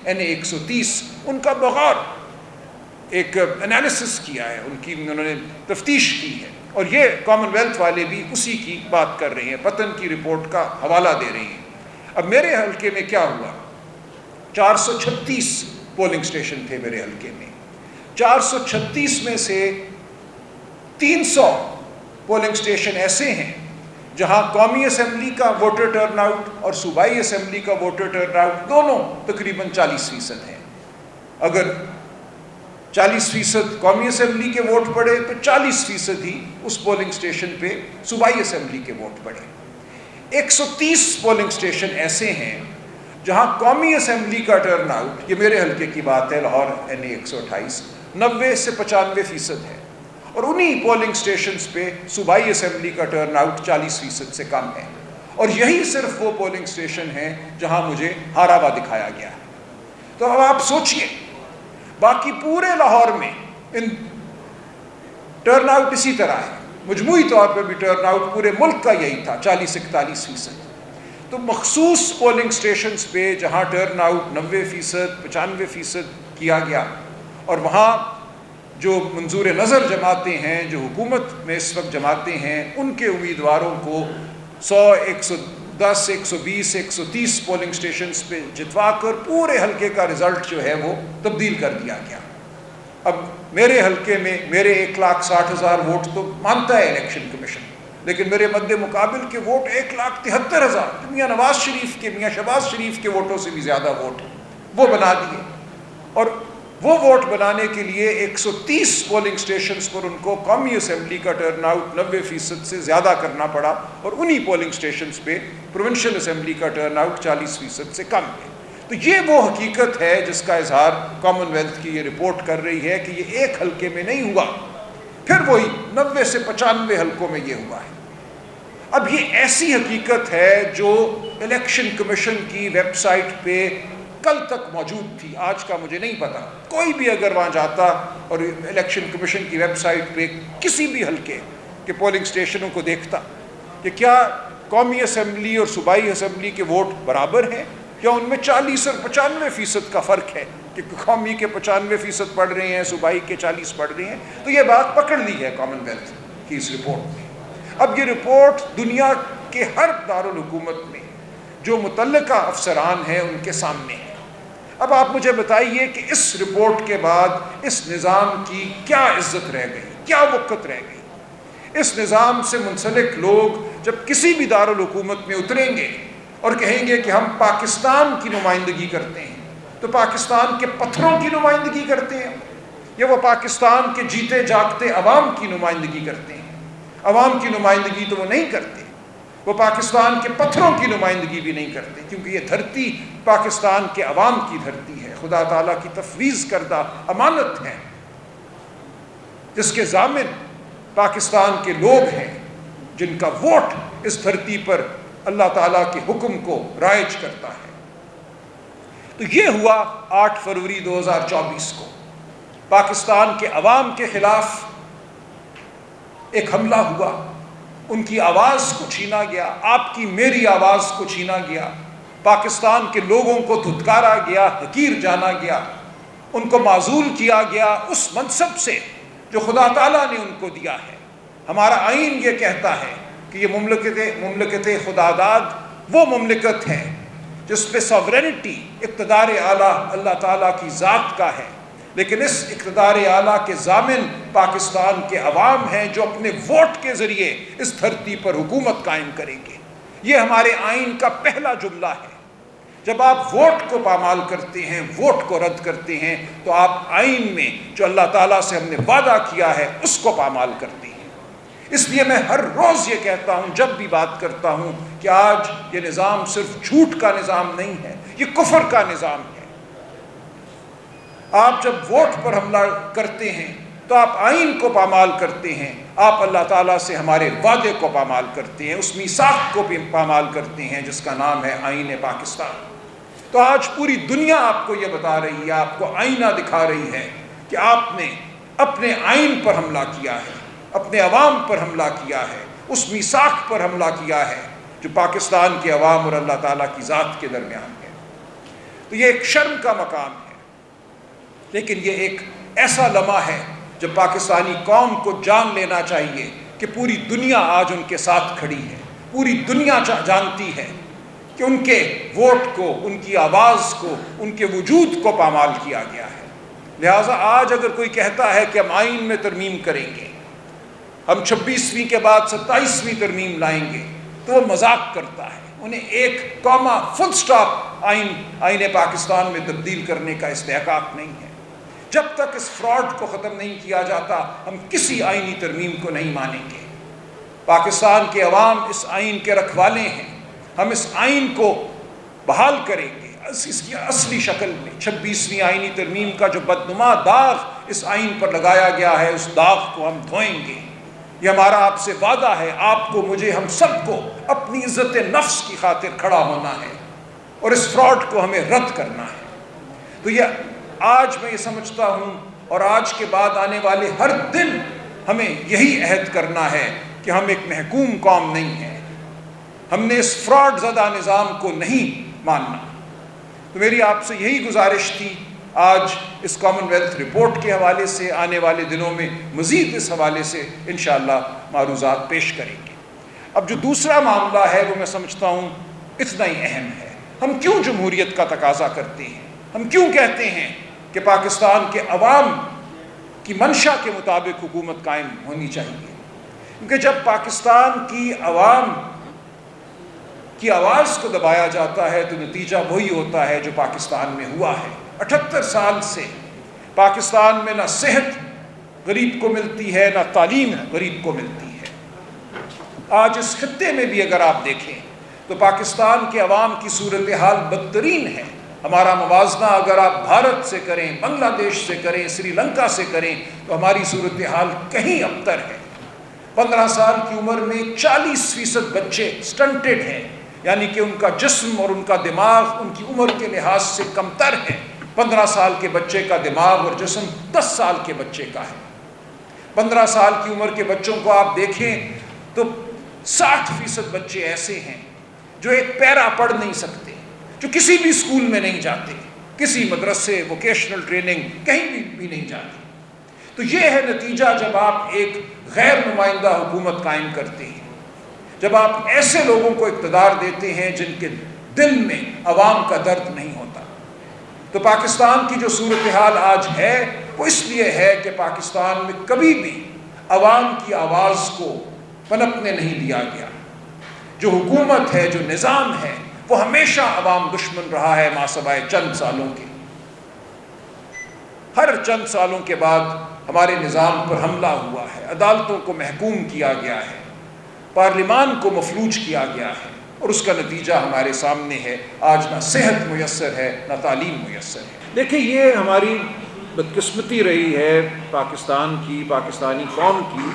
NA-130 ان کا بغور ایک انالیسس کیا ہے، انہوں نے تفتیش کی ہے، اور یہ کامن ویلتھ والے بھی اسی کی بات کر رہے ہیں، پتن کی رپورٹ کا حوالہ دے رہے ہیں۔ اب میرے حلقے میں کیا ہوا، 436 پولنگ سٹیشن تھے میرے حلقے میں، 436 میں سے 300 پولنگ سٹیشن ایسے ہیں جہاں قومی اسمبلی کا ووٹر ٹرن آؤٹ اور صوبائی اسمبلی کا ووٹر ٹرن آؤٹ دونوں تقریباً 40% ہیں۔ اگر 40% قومی اسمبلی کے ووٹ پڑے تو 40% ہی اس پولنگ سٹیشن پہ صوبائی اسمبلی کے ووٹ پڑے۔ 130 پولنگ سٹیشن ایسے ہیں جہاں قومی اسمبلی کا ٹرن آؤٹ، یہ میرے حلقے کی بات ہے، لاہور NA-128، 90 سے 95% ہے، اور انہی پولنگ سٹیشنز پہ صوبائی اسمبلی کا ٹرن آؤٹ 40% سے کم ہے، اور یہی صرف وہ پولنگ سٹیشن ہیں جہاں مجھے ہارا ہوا دکھایا گیا ہے۔ تو اب آپ سوچئے باقی پورے لاہور میں ٹرن آؤٹ اسی طرح ہے، مجموعی طور پہ بھی ٹرن آؤٹ پورے ملک کا یہی تھا 40-41%۔ تو مخصوص پولنگ سٹیشنز پہ جہاں ٹرن آؤٹ 90%، 95% کیا گیا، اور وہاں جو منظور نظر جماعتیں ہیں، جو حکومت میں اس وقت جماعتیں ہیں، ان کے امیدواروں کو 100، 110، 120، 130 پولنگ سٹیشنز پہ جتوا کر پورے حلقے کا رزلٹ جو ہے وہ تبدیل کر دیا گیا۔ اب میرے حلقے میں میرے 1,60,000 ووٹ تو مانتا ہے الیکشن کمیشن، لیکن میرے مد مقابل کے ووٹ 1,73,000 میاں نواز شریف کے، میاں شہباز شریف کے ووٹوں سے بھی زیادہ ووٹ وہ بنا دیے، اور وہ ووٹ بنانے کے لیے 130 پولنگ سٹیشنز پر ان کو قومی اسمبلی کا ٹرن آؤٹ 90% سے زیادہ کرنا پڑا، اور انہی پولنگ سٹیشنز پہ پروونشل اسمبلی کا ٹرن آؤٹ 40% سے کم ہے۔ تو یہ وہ حقیقت ہے جس کا اظہار کامن ویلتھ کی یہ رپورٹ کر رہی ہے کہ یہ ایک حلقے میں نہیں ہوا، پھر وہی 90 سے 95 حلقوں میں یہ ہوا ہے۔ اب یہ ایسی حقیقت ہے جو الیکشن کمیشن کی ویب سائٹ پہ کل تک موجود تھی، آج کا مجھے نہیں پتا۔ کوئی بھی اگر وہاں جاتا اور الیکشن کمیشن کی ویب سائٹ پہ کسی بھی حلقے کے پولنگ سٹیشنوں کو دیکھتا کہ کیا قومی اسمبلی اور صوبائی اسمبلی کے ووٹ برابر ہیں، یا ان میں 40 اور 95% کا فرق ہے، کہ قومی کے 95% پڑھ رہے ہیں، صوبائی کے 40 پڑھ رہے ہیں، تو یہ بات پکڑ لی ہے کامن ویلتھ کی اس رپورٹ میں۔ اب یہ رپورٹ دنیا کے ہر دارالحکومت میں جو متعلقہ افسران ہیں ان کے سامنے ہے۔ اب آپ مجھے بتائیے کہ اس رپورٹ کے بعد اس نظام کی کیا عزت رہ گئی، کیا وقت رہ گئی؟ اس نظام سے منسلک لوگ جب کسی بھی دارالحکومت میں اتریں گے اور کہیں گے کہ ہم پاکستان کی نمائندگی کرتے ہیں، تو پاکستان کے پتھروں کی نمائندگی کرتے ہیں، یا وہ پاکستان کے جیتے جاگتے عوام کی نمائندگی کرتے ہیں؟ عوام کی نمائندگی تو وہ نہیں کرتے، وہ پاکستان کے پتھروں کی نمائندگی بھی نہیں کرتے، کیونکہ یہ دھرتی پاکستان کے عوام کی دھرتی ہے، خدا تعالیٰ کی تفویض کردہ امانت ہے، جس کے ضامن پاکستان کے لوگ ہیں، جن کا ووٹ اس دھرتی پر اللہ تعالیٰ کے حکم کو رائج کرتا ہے۔ تو یہ ہوا 8 فروری 2024 کو پاکستان کے عوام کے خلاف ایک حملہ ہوا، ان کی آواز کو چھینا گیا، آپ کی میری آواز کو چھینا گیا، پاکستان کے لوگوں کو دھتکارا گیا، حقیر جانا گیا، ان کو معزول کیا گیا اس منصب سے جو خدا تعالیٰ نے ان کو دیا ہے۔ ہمارا آئین یہ کہتا ہے کہ یہ مملکت خداداد وہ مملکت ہے جس پہ ساورینٹی، اقتدار اعلیٰ اللہ تعالیٰ کی ذات کا ہے، لیکن اس اقتدار اعلیٰ کے ضامن پاکستان کے عوام ہیں جو اپنے ووٹ کے ذریعے اس دھرتی پر حکومت قائم کریں گے۔ یہ ہمارے آئین کا پہلا جملہ ہے۔ جب آپ ووٹ کو پامال کرتے ہیں، ووٹ کو رد کرتے ہیں، تو آپ آئین میں جو اللہ تعالیٰ سے ہم نے وعدہ کیا ہے اس کو پامال کرتے ہیں۔ اس لیے میں ہر روز یہ کہتا ہوں، جب بھی بات کرتا ہوں، کہ آج یہ نظام صرف جھوٹ کا نظام نہیں ہے، یہ کفر کا نظام ہے۔ آپ جب ووٹ پر حملہ کرتے ہیں تو آپ آئین کو پامال کرتے ہیں، آپ اللہ تعالیٰ سے ہمارے وعدے کو پامال کرتے ہیں، اس میثاق کو بھی پامال کرتے ہیں جس کا نام ہے آئین پاکستان۔ تو آج پوری دنیا آپ کو یہ بتا رہی ہے، آپ کو آئینہ دکھا رہی ہے کہ آپ نے اپنے آئین پر حملہ کیا ہے، اپنے عوام پر حملہ کیا ہے، اس میثاق پر حملہ کیا ہے جو پاکستان کے عوام اور اللہ تعالیٰ کی ذات کے درمیان ہے۔ تو یہ ایک شرم کا مقام ہے، لیکن یہ ایک ایسا لمحہ ہے جب پاکستانی قوم کو جان لینا چاہیے کہ پوری دنیا آج ان کے ساتھ کھڑی ہے، پوری دنیا جانتی ہے کہ ان کے ووٹ کو، ان کی آواز کو، ان کے وجود کو پامال کیا گیا ہے۔ لہٰذا آج اگر کوئی کہتا ہے کہ ہم آئین میں ترمیم کریں گے، ہم 26ویں کے بعد 27ویں ترمیم لائیں گے، تو وہ مذاق کرتا ہے۔ انہیں ایک کاما فل سٹاپ آئین پاکستان میں تبدیل کرنے کا استحقاق نہیں ہے۔ جب تک اس فراڈ کو ختم نہیں کیا جاتا، ہم کسی آئینی ترمیم کو نہیں مانیں گے۔ پاکستان کے عوام اس آئین کے رکھوالے ہیں، ہم اس آئین کو بحال کریں گے اس کی اصلی شکل میں۔ 26ویں آئینی ترمیم کا جو بدنما داغ اس آئین پر لگایا گیا ہے، اس داغ کو ہم دھوئیں گے۔ یہ ہمارا آپ سے وعدہ ہے، آپ کو، مجھے، ہم سب کو اپنی عزت نفس کی خاطر کھڑا ہونا ہے اور اس فراڈ کو ہمیں رد کرنا ہے۔ تو یہ آج میں یہ سمجھتا ہوں، اور آج کے بعد آنے والے ہر دن ہمیں یہی عہد کرنا ہے کہ ہم ایک محکوم قوم نہیں ہیں، ہم نے اس فراڈ زدہ نظام کو نہیں ماننا۔ تو میری آپ سے یہی گزارش تھی۔ آج اس کامن ویلتھ رپورٹ کے حوالے سے آنے والے دنوں میں مزید اس حوالے سے انشاءاللہ معروضات پیش کریں گے۔ اب جو دوسرا معاملہ ہے وہ میں سمجھتا ہوں اتنا ہی اہم ہے۔ ہم کیوں جمہوریت کا تقاضا کرتے ہیں؟ ہم کیوں کہتے ہیں کہ پاکستان کے عوام کی منشا کے مطابق حکومت قائم ہونی چاہیے؟ کیونکہ جب پاکستان کی عوام کی آواز کو دبایا جاتا ہے تو نتیجہ وہی ہوتا ہے جو پاکستان میں ہوا ہے۔ 78 سال سے پاکستان میں نہ صحت غریب کو ملتی ہے، نہ تعلیم غریب کو ملتی ہے۔ آج اس خطے میں بھی اگر آپ دیکھیں تو پاکستان کے عوام کی صورتحال بدترین ہے۔ ہمارا موازنہ اگر آپ بھارت سے کریں، بنگلہ دیش سے کریں، سری لنکا سے کریں، تو ہماری صورتحال کہیں ابتر ہے۔ 15 سال کی عمر میں 40% بچے سٹنٹڈ ہیں، یعنی کہ ان کا جسم اور ان کا دماغ ان کی عمر کے لحاظ سے کمتر ہے۔ 15 سال کے بچے کا دماغ اور جسم 10 سال کے بچے کا ہے۔ 15 سال کی عمر کے بچوں کو آپ دیکھیں تو 60% بچے ایسے ہیں جو ایک پیرا پڑھ نہیں سکتے، جو کسی بھی اسکول میں نہیں جاتے، کسی مدرسے، ووکیشنل ٹریننگ کہیں بھی نہیں جاتے۔ تو یہ ہے نتیجہ جب آپ ایک غیر نمائندہ حکومت قائم کرتے ہیں، جب آپ ایسے لوگوں کو اقتدار دیتے ہیں جن کے دل میں عوام کا درد نہیں ہوتا۔ تو پاکستان کی جو صورتحال آج ہے وہ اس لیے ہے کہ پاکستان میں کبھی بھی عوام کی آواز کو پنپنے نہیں دیا گیا۔ جو حکومت ہے، جو نظام ہے، وہ ہمیشہ عوام دشمن رہا ہے ماسوائے چند سالوں کے۔ ہر چند سالوں کے بعد ہمارے نظام پر حملہ ہوا ہے، عدالتوں کو محکوم کیا گیا ہے، پارلیمان کو مفلوج کیا گیا ہے، اور اس کا نتیجہ ہمارے سامنے ہے۔ آج نہ صحت میسر ہے، نہ تعلیم میسر ہے۔ دیکھیں، یہ ہماری بدقسمتی رہی ہے پاکستان کی، پاکستانی قوم کی۔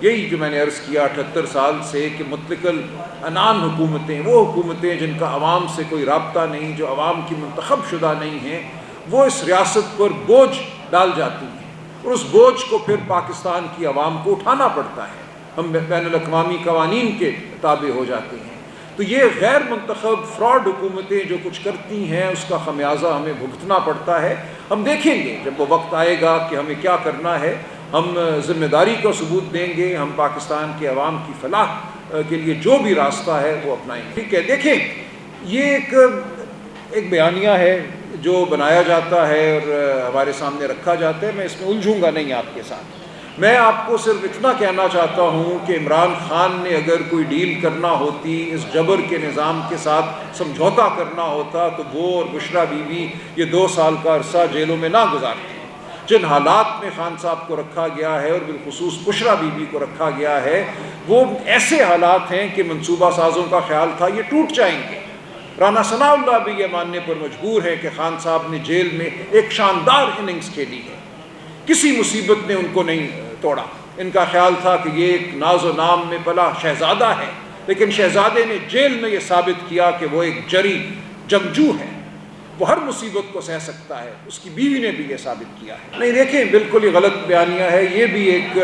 یہی جو میں نے عرض کیا 78 سال سے کہ مطلق العنان حکومتیں، وہ حکومتیں جن کا عوام سے کوئی رابطہ نہیں، جو عوام کی منتخب شدہ نہیں ہیں، وہ اس ریاست پر بوجھ ڈال جاتی ہیں، اور اس بوجھ کو پھر پاکستان کی عوام کو اٹھانا پڑتا ہے۔ ہم بین الاقوامی قوانین کے تابع ہو جاتے ہیں۔ تو یہ غیر منتخب فراڈ حکومتیں جو کچھ کرتی ہیں، اس کا خمیازہ ہمیں بھگتنا پڑتا ہے۔ ہم دیکھیں گے جب وہ وقت آئے گا کہ ہمیں کیا کرنا ہے، ہم ذمہ داری کا ثبوت دیں گے، ہم پاکستان کے عوام کی فلاح کے لیے جو بھی راستہ ہے وہ اپنائیں گے۔ ٹھیک ہے، دیکھیں، یہ ایک بیانیہ ہے جو بنایا جاتا ہے اور ہمارے سامنے رکھا جاتا ہے۔ میں اس میں الجھوں گا نہیں آپ کے ساتھ۔ میں آپ کو صرف اتنا کہنا چاہتا ہوں کہ عمران خان نے اگر کوئی ڈیل کرنا ہوتی، اس جبر کے نظام کے ساتھ سمجھوتا کرنا ہوتا، تو وہ اور بشرا بی بی یہ 2 سال کا عرصہ جیلوں میں نہ گزارتے۔ جن حالات میں خان صاحب کو رکھا گیا ہے اور بالخصوص بشرا بی بی کو رکھا گیا ہے، وہ ایسے حالات ہیں کہ منصوبہ سازوں کا خیال تھا یہ ٹوٹ جائیں گے۔ رانا ثناء اللہ بھی یہ ماننے پر مجبور ہے کہ خان صاحب نے جیل میں ایک شاندار اننگز کھیلی ہے، کسی مصیبت نے ان کو نہیں توڑا۔ ان کا خیال تھا کہ یہ ایک ناز و نام میں پلا شہزادہ ہے، لیکن شہزادے نے جیل میں یہ ثابت کیا کہ وہ ایک جری جنگجو ہے، وہ ہر مصیبت کو سہ سکتا ہے۔ اس کی بیوی نے بھی یہ ثابت کیا ہے۔ نہیں، دیکھیں، بالکل ہی غلط بیانیہ ہے۔ یہ بھی ایک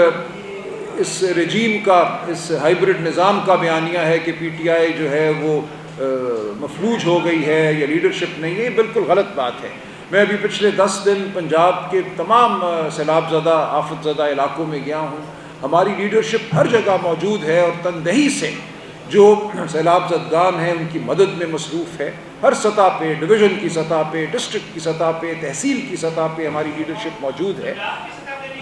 اس رجیم کا، اس ہائیبرڈ نظام کا بیانیہ ہے کہ پی ٹی آئی جو ہے وہ مفلوج ہو گئی ہے یا لیڈرشپ نہیں ہے، یہ بالکل غلط بات ہے۔ میں ابھی پچھلے 10 دن پنجاب کے تمام سیلاب زدہ آفت زدہ علاقوں میں گیا ہوں، ہماری لیڈرشپ ہر جگہ موجود ہے اور تندہی سے جو سیلاب زدگان ہیں ان کی مدد میں مصروف ہے۔ ہر سطح پہ، ڈویژن کی سطح پہ، ڈسٹرکٹ کی سطح پہ، تحصیل کی سطح پہ ہماری لیڈرشپ موجود ہے،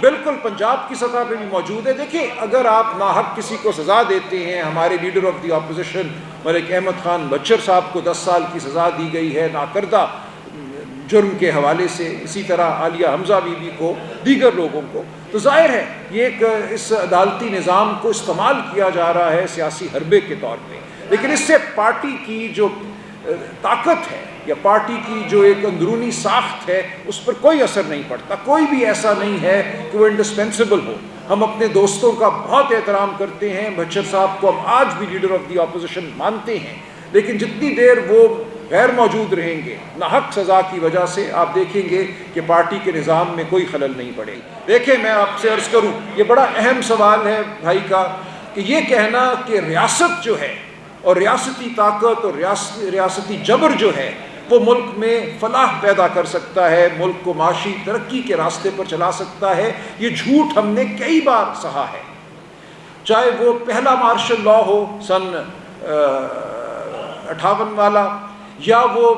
بالکل پنجاب کی سطح پہ بھی موجود ہے۔ دیکھیں، اگر آپ ناحق کسی کو سزا دیتے ہیں، ہمارے leader of the opposition Malik Ahmad Khan Bachar Sahib کو 10 سال کی سزا دی گئی ہے ناکردہ جرم کے حوالے سے، اسی طرح عالیہ حمزہ بی بی کو، دیگر لوگوں کو، تو ظاہر ہے یہ ایک اس عدالتی نظام کو استعمال کیا جا رہا ہے سیاسی حربے کے طور پہ، لیکن اس سے پارٹی کی جو طاقت ہے یا پارٹی کی جو ایک اندرونی ساخت ہے اس پر کوئی اثر نہیں پڑتا۔ کوئی بھی ایسا نہیں ہے کہ وہ انڈسپینسیبل ہو۔ ہم اپنے دوستوں کا بہت احترام کرتے ہیں، بچر صاحب کو ہم آج بھی لیڈر آف دی اپوزیشن مانتے ہیں، لیکن جتنی دیر وہ غیر موجود رہیں گے ناحق سزا کی وجہ سے، آپ دیکھیں گے کہ پارٹی کے نظام میں کوئی خلل نہیں پڑے گی۔ دیکھیں، میں آپ سے عرض کروں، یہ بڑا اہم سوال ہے بھائی کا کہ یہ کہنا کہ ریاست جو ہے اور ریاستی طاقت اور ریاستی جبر جو ہے وہ ملک میں فلاح پیدا کر سکتا ہے، ملک کو معاشی ترقی کے راستے پر چلا سکتا ہے، یہ جھوٹ ہم نے کئی بار سہا ہے۔ چاہے وہ پہلا مارشل لا ہو سن 58 والا، یا وہ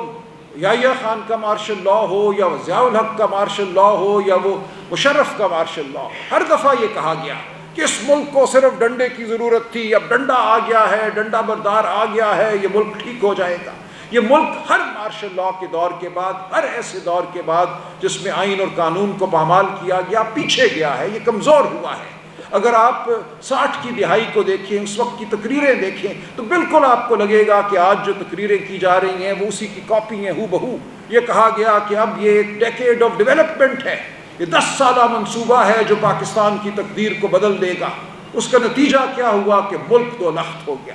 یحییٰ خان کا مارشل لا ہو، یا وہ ضیاء الحق کا مارشل لا ہو، یا وہ مشرف کا مارشل لا ہو، ہر دفعہ یہ کہا گیا کہ اس ملک کو صرف ڈنڈے کی ضرورت تھی، اب ڈنڈا آ گیا ہے، ڈنڈا بردار آ گیا ہے، یہ ملک ٹھیک ہو جائے گا۔ یہ ملک ہر مارشل لا کے دور کے بعد، ہر ایسے دور کے بعد جس میں آئین اور قانون کو پامال کیا گیا، پیچھے گیا ہے، یہ کمزور ہوا ہے۔ اگر آپ 60 کی دہائی کو دیکھیں، اس وقت کی تقریریں دیکھیں، تو بالکل آپ کو لگے گا کہ آج جو تقریریں کی جا رہی ہیں وہ اسی کی کاپی ہیں ہو بہو۔ یہ کہا گیا کہ اب یہ ایک ڈیکیڈ آف ڈیولپمنٹ ہے، یہ 10 سالہ منصوبہ ہے جو پاکستان کی تقدیر کو بدل دے گا۔ اس کا نتیجہ کیا ہوا کہ ملک دو لخت ہو گیا۔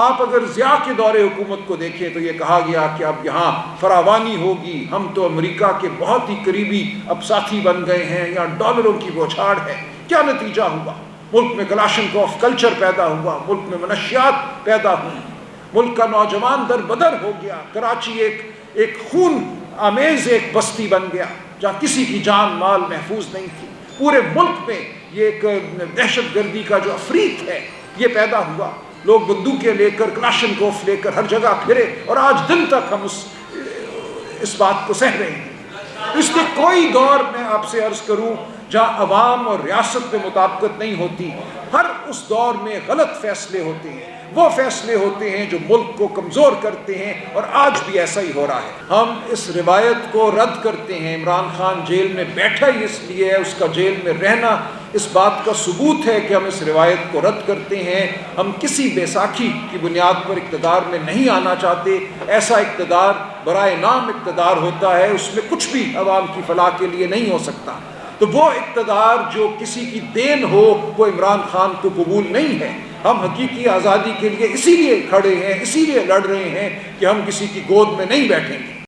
آپ اگر ضیاء کے دور حکومت کو دیکھیں تو یہ کہا گیا کہ اب یہاں فراوانی ہوگی، ہم تو امریکہ کے بہت ہی قریبی اب ساتھی بن گئے ہیں، یہاں ڈالروں کی بوچھاڑ ہے۔ کیا نتیجہ ہوا؟ ملک میں کلاشنکوف کلچر پیدا ہوا، ملک میں منشیات پیدا ہوئی، ملک کا نوجوان در بدر ہو گیا۔ کراچی ایک خون آمیز ایک بستی بن گیا جہاں کسی کی جان مال محفوظ نہیں تھی۔ پورے ملک میں یہ ایک دہشت گردی کا جو افریت ہے یہ پیدا ہوا، لوگ بندوقیں لے کر کلاشنکوف لے کر ہر جگہ پھرے، اور آج دن تک ہم اس بات کو سہ رہے ہیں۔ اس کے کوئی دور میں آپ سے عرض کروں جہاں عوام اور ریاست میں مطابقت نہیں ہوتی، ہر اس دور میں غلط فیصلے ہوتے ہیں، وہ فیصلے ہوتے ہیں جو ملک کو کمزور کرتے ہیں، اور آج بھی ایسا ہی ہو رہا ہے۔ ہم اس روایت کو رد کرتے ہیں۔ عمران خان جیل میں بیٹھا ہی اس لیے ہے، اس کا جیل میں رہنا اس بات کا ثبوت ہے کہ ہم اس روایت کو رد کرتے ہیں۔ ہم کسی بیساکھی کی بنیاد پر اقتدار میں نہیں آنا چاہتے۔ ایسا اقتدار برائے نام اقتدار ہوتا ہے، اس میں کچھ بھی عوام کی فلاح کے لیے نہیں ہو سکتا۔ تو وہ اقتدار جو کسی کی دین ہو وہ عمران خان کو قبول نہیں ہے۔ ہم حقیقی آزادی کے لیے اسی لیے کھڑے ہیں، اسی لیے لڑ رہے ہیں کہ ہم کسی کی گود میں نہیں بیٹھیں گے۔